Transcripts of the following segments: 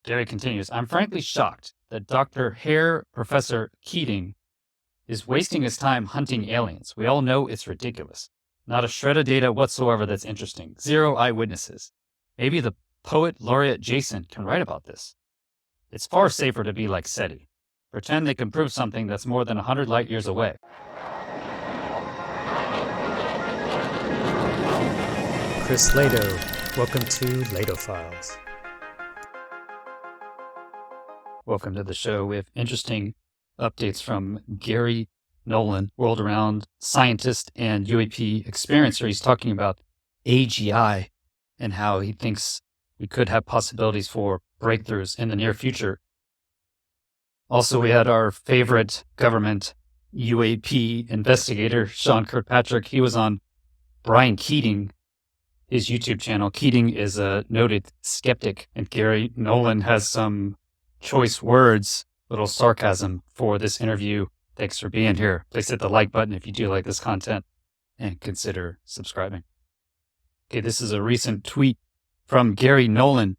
Garry continues, I'm frankly shocked that Professor Keating, is wasting his time hunting aliens. We all know it's ridiculous. Not a shred of data whatsoever that's interesting. Zero eyewitnesses. Maybe the poet laureate Jason can write about this. It's far safer to be like SETI. Pretend they can prove something that's more than 100 light years away. Chris Lehto, welcome to LehtoFiles. Welcome to the show. We have interesting updates from Garry Nolan, world-renowned scientist and UAP experiencer. He's talking about AGI and how he thinks we could have possibilities for breakthroughs in the near future. Also, we had our favorite government UAP investigator, Sean Kirkpatrick. He was on Brian Keating, his YouTube channel. Keating is a noted skeptic, and Garry Nolan has some choice words, little sarcasm for this interview. Thanks for being here. Please hit the like button if you do like this content and consider subscribing. Okay, this is a recent tweet from Garry Nolan.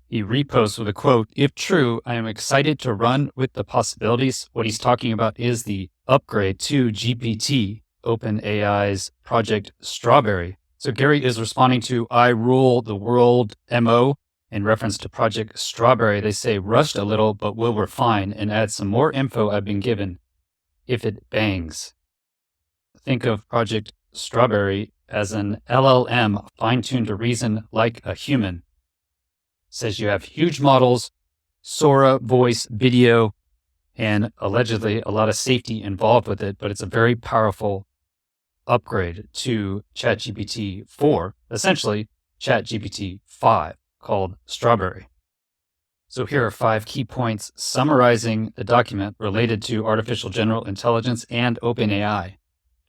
He reposts with a quote, "If true, I am excited to run with the possibilities." What he's talking about is the upgrade to GPT, OpenAI's Project Strawberry. So Garry is responding to I Rule the World MO in reference to Project Strawberry. They say rushed a little, but will refine and add some more info I've been given if it bangs. Think of Project Strawberry as an LLM fine-tuned to reason like a human. Says you have huge models, Sora, voice, video, and allegedly a lot of safety involved with it, but it's a very powerful upgrade to ChatGPT 4, essentially ChatGPT 5, called Strawberry. So here are 5 key points summarizing the document related to artificial general intelligence and OpenAI.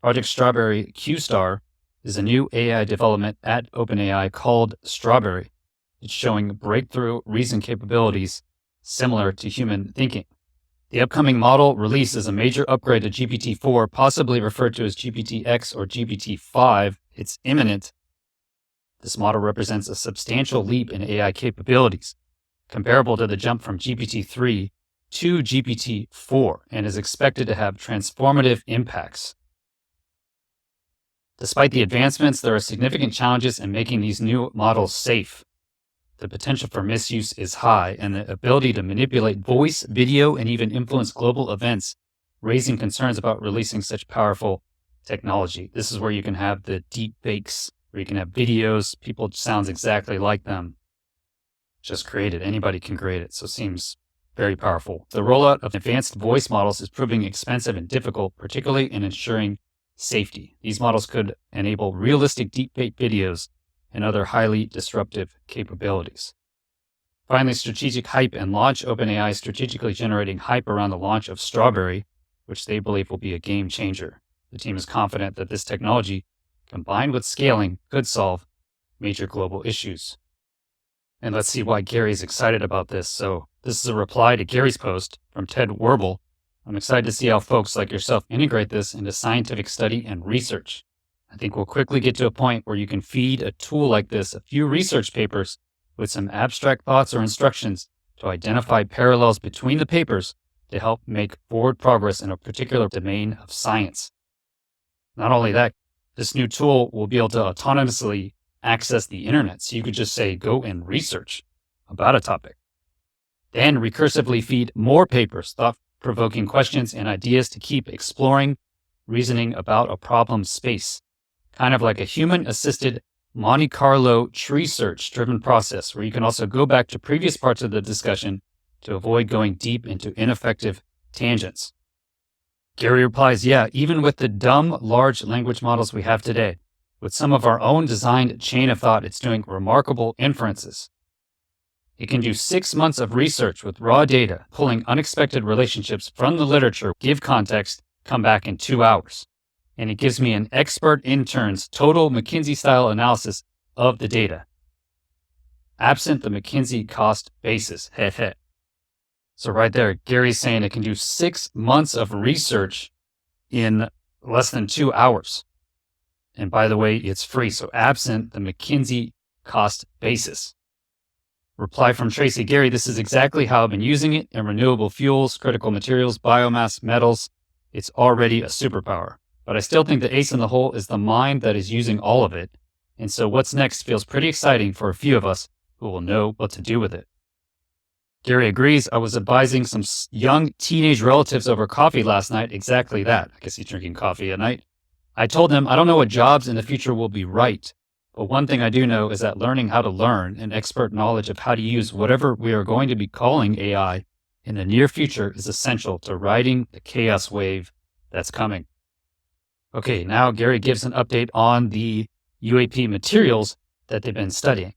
Project Strawberry Q-Star is a new AI development at OpenAI called Strawberry. It's showing breakthrough reason capabilities similar to human thinking. The upcoming model release is a major upgrade to GPT-4, possibly referred to as GPT-X or GPT-5. It's imminent. This model represents a substantial leap in AI capabilities, comparable to the jump from GPT-3 to GPT-4, and is expected to have transformative impacts. Despite the advancements, there are significant challenges in making these new models safe. The potential for misuse is high, and the ability to manipulate voice, video, and even influence global events, raising concerns about releasing such powerful technology. This is where you can have the deep fakes, where you can have videos, people sounds exactly like them. Just create it. Anybody can create it, so it seems very powerful. The rollout of advanced voice models is proving expensive and difficult, particularly in ensuring safety. These models could enable realistic deepfake videos and other highly disruptive capabilities. Finally, strategic hype and launch. OpenAI is strategically generating hype around the launch of Strawberry, which they believe will be a game changer. The team is confident that this technology, combined with scaling, could solve major global issues. And let's see why Garry is excited about this. So this is a reply to Garrys Post from Ted Werbel. I'm excited to see how folks like yourself integrate this into scientific study and research. I think we'll quickly get to a point where you can feed a tool like this a few research papers with some abstract thoughts or instructions to identify parallels between the papers to help make forward progress in a particular domain of science. Not only that, this new tool will be able to autonomously access the internet. So you could just say, go and research about a topic. Then recursively feed more papers, thought-provoking questions and ideas to keep exploring, reasoning about a problem space. Kind of like a human-assisted Monte Carlo tree search-driven process where you can also go back to previous parts of the discussion to avoid going deep into ineffective tangents. Garry replies, yeah, even with the dumb large language models we have today, with some of our own designed chain of thought, it's doing remarkable inferences. It can do 6 months of research with raw data, pulling unexpected relationships from the literature, give context, come back in 2 hours. And it gives me an expert intern's total McKinsey-style analysis of the data, absent the McKinsey cost basis. So right there, Garry's saying it can do 6 months of research in less than 2 hours. And by the way, it's free. So absent the McKinsey cost basis. Reply from Tracy: Garry, this is exactly how I've been using it in renewable fuels, critical materials, biomass, metals. It's already a superpower. But I still think the ace in the hole is the mind that is using all of it. And so what's next feels pretty exciting for a few of us who will know what to do with it. Garry agrees. I was advising some young teenage relatives over coffee last night exactly that. I guess he's drinking coffee at night. I told them I don't know what jobs in the future will be right, but one thing I do know is that learning how to learn and expert knowledge of how to use whatever we are going to be calling AI in the near future is essential to riding the chaos wave that's coming. Okay, now Garry gives an update on the UAP materials that they've been studying.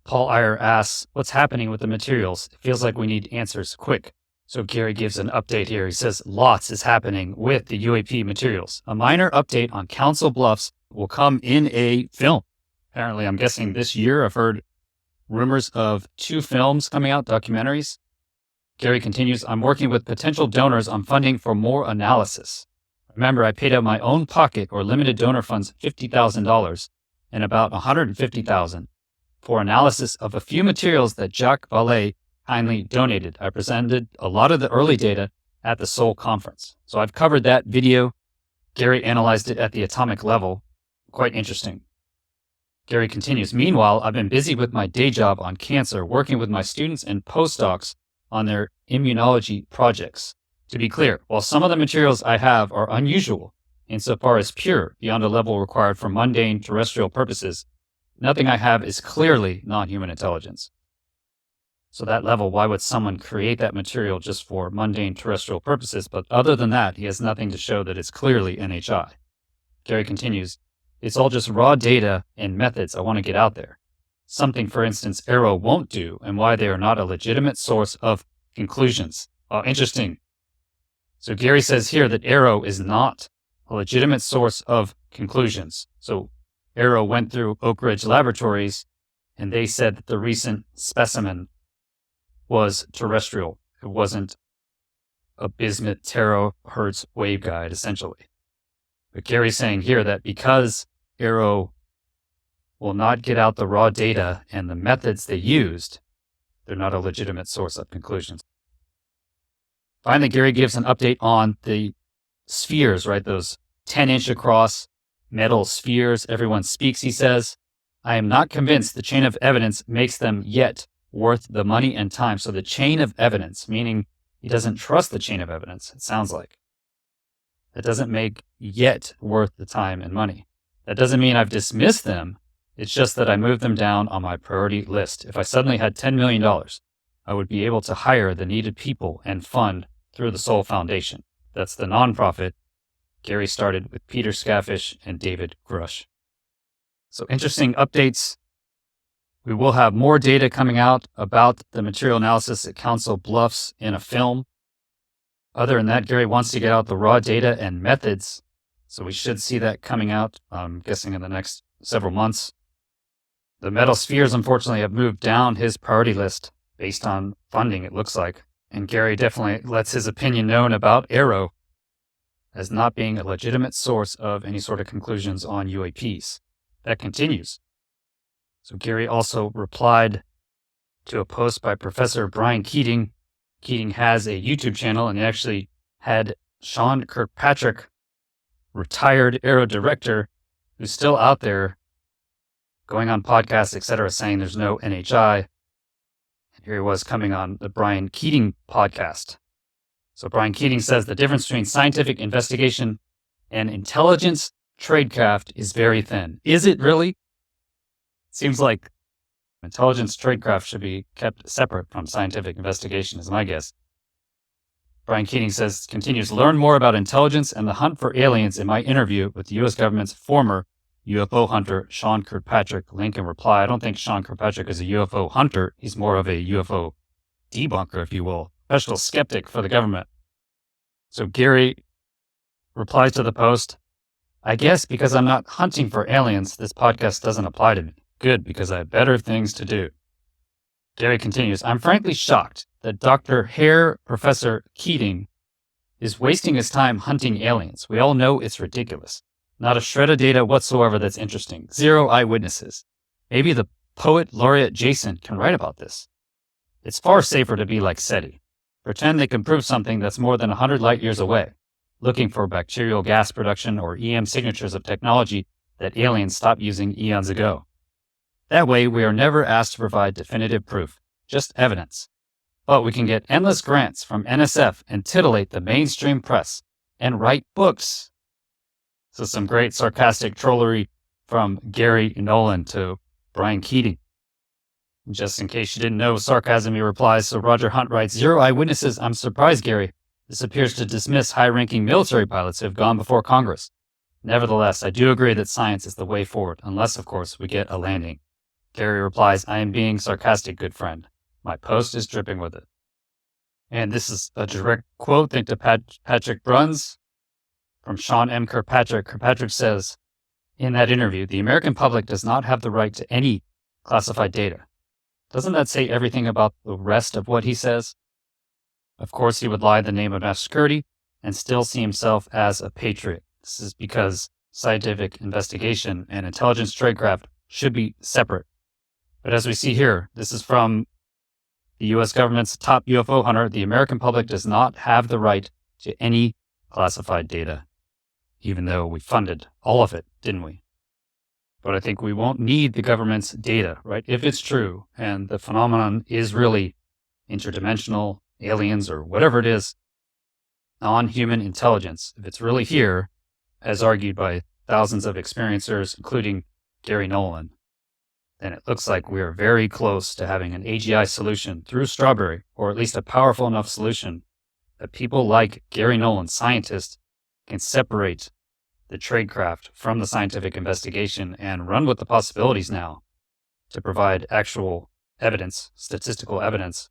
Paul Iyer asks, what's happening with the materials? It feels like we need answers quick. So Garry gives an update here. He says lots is happening with the UAP materials. A minor update on Council Bluffs will come in a film. Apparently, I'm guessing this year. I've heard rumors of 2 films coming out, documentaries. Garry continues, I'm working with potential donors on funding for more analysis. Remember, I paid out my own pocket or limited donor funds $50,000 and about $150,000 for analysis of a few materials that Jacques Vallée kindly donated. I presented a lot of the early data at the Seoul conference. So I've covered that video. Garry analyzed it at the atomic level. Quite interesting. Garry continues, meanwhile, I've been busy with my day job on cancer, working with my students and postdocs on their immunology projects. To be clear, while some of the materials I have are unusual insofar as pure beyond a level required for mundane terrestrial purposes, nothing I have is clearly non-human intelligence. So that level, why would someone create that material just for mundane terrestrial purposes? But other than that, he has nothing to show that it's clearly NHI. Garry continues, it's all just raw data and methods I want to get out there. Something, for instance, Arrow won't do and why they are not a legitimate source of conclusions. Oh, interesting. So Garry says here that Arrow is not a legitimate source of conclusions. So Arrow went through Oak Ridge Laboratories and they said that the recent specimen was terrestrial. It wasn't a bismuth terahertz waveguide, essentially. But Garry's saying here that because Arrow will not get out the raw data and the methods they used, they're not a legitimate source of conclusions. Finally, Garry gives an update on the spheres, right? Those 10-inch across metal spheres. Everyone speaks, he says. I am not convinced the chain of evidence makes them yet worth the money and time. So the chain of evidence, meaning he doesn't trust the chain of evidence, it sounds like. That doesn't make yet worth the time and money. That doesn't mean I've dismissed them. It's just that I moved them down on my priority list. If I suddenly had $10 million, I would be able to hire the needed people and fund through the Soul Foundation. That's the nonprofit Garry started with Peter Skafish and David Grush. So interesting updates. We will have more data coming out about the material analysis at Council Bluffs in a film. Other than that, Garry wants to get out the raw data and methods. So we should see that coming out, I'm guessing in the next several months. The metal spheres, unfortunately, have moved down his priority list based on funding, it looks like. And Garry definitely lets his opinion known about Arrow as not being a legitimate source of any sort of conclusions on UAPs. That continues. So Garry also replied to a post by Professor Brian Keating. Keating has a YouTube channel and he actually had Sean Kirkpatrick, retired Arrow director, who's still out there going on podcasts, etc., saying there's no NHI. And here he was coming on the Brian Keating podcast. So Brian Keating says the difference between scientific investigation and intelligence tradecraft is very thin. Is it really? Seems like intelligence tradecraft should be kept separate from scientific investigation, is my guess. Brian Keating says, continues, learn more about intelligence and the hunt for aliens in my interview with the U.S. government's former UFO hunter, Sean Kirkpatrick. Link in reply. I don't think Sean Kirkpatrick is a UFO hunter. He's more of a UFO debunker, if you will. Special skeptic for the government. So Garry replies to the post, I guess because I'm not hunting for aliens, this podcast doesn't apply to me. Good, because I have better things to do. Garry continues, I'm frankly shocked that Dr. Herr Professor Keating is wasting his time hunting aliens. We all know it's ridiculous. Not a shred of data whatsoever that's interesting. Zero eyewitnesses. Maybe the poet laureate Jason can write about this. It's far safer to be like SETI. Pretend they can prove something that's more than 100 light years away, looking for bacterial gas production or EM signatures of technology that aliens stopped using eons ago. That way, we are never asked to provide definitive proof, just evidence. But we can get endless grants from NSF and titillate the mainstream press and write books. So some great sarcastic trollery from Garry Nolan to Brian Keating. Just in case you didn't know, sarcasm, he replies. So Roger Hunt writes, 0 eyewitnesses. I'm surprised, Garry. This appears to dismiss high-ranking military pilots who have gone before Congress. Nevertheless, I do agree that science is the way forward, unless, of course, we get a landing. Garry replies, I am being sarcastic, good friend. My post is dripping with it. And this is a direct quote, thanks to Patrick Bruns from Sean M. Kirkpatrick. Kirkpatrick says, in that interview, the American public does not have the right to any classified data. Doesn't that say everything about the rest of what he says? Of course, he would lie in the name of national security and still see himself as a patriot. This is because scientific investigation and intelligence tradecraft should be separate. But as we see here, this is from the U.S. government's top UFO hunter. The American public does not have the right to any classified data, even though we funded all of it, didn't we? But I think we won't need the government's data, right? If it's true and the phenomenon is really interdimensional, aliens, or whatever it is, non-human intelligence, if it's really here, as argued by thousands of experiencers, including Garry Nolan, then it looks like we are very close to having an AGI solution through Strawberry, or at least a powerful enough solution that people like Garry Nolan, scientists, can separate the tradecraft from the scientific investigation and run with the possibilities now to provide actual evidence, statistical evidence,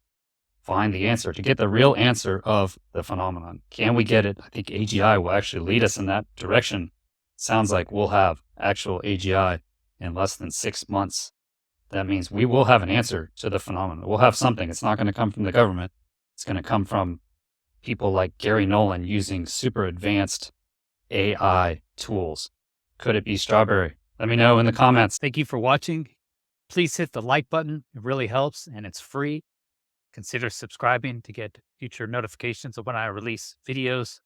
find the answer, to get the real answer of the phenomenon. Can we get it? I think AGI will actually lead us in that direction. Sounds like we'll have actual AGI in less than 6 months. That means we will have an answer to the phenomenon. We'll have something. It's not going to come from the government. It's going to come from people like Garry Nolan using super advanced AI tools. Could it be Strawberry? Let me know in the comments. Thank you for watching. Please hit the like button. It really helps and it's free. Consider subscribing to get future notifications of when I release videos.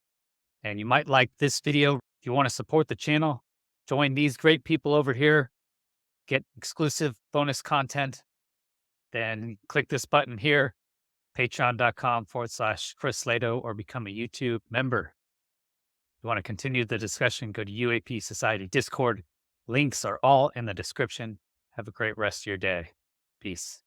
And you might like this video. If you want to support the channel, join these great people over here, get exclusive bonus content, then click this button here, patreon.com/Chris Lehto, or become a YouTube member. If you want to continue the discussion, go to UAP Society Discord. Links are all in the description. Have a great rest of your day. Peace.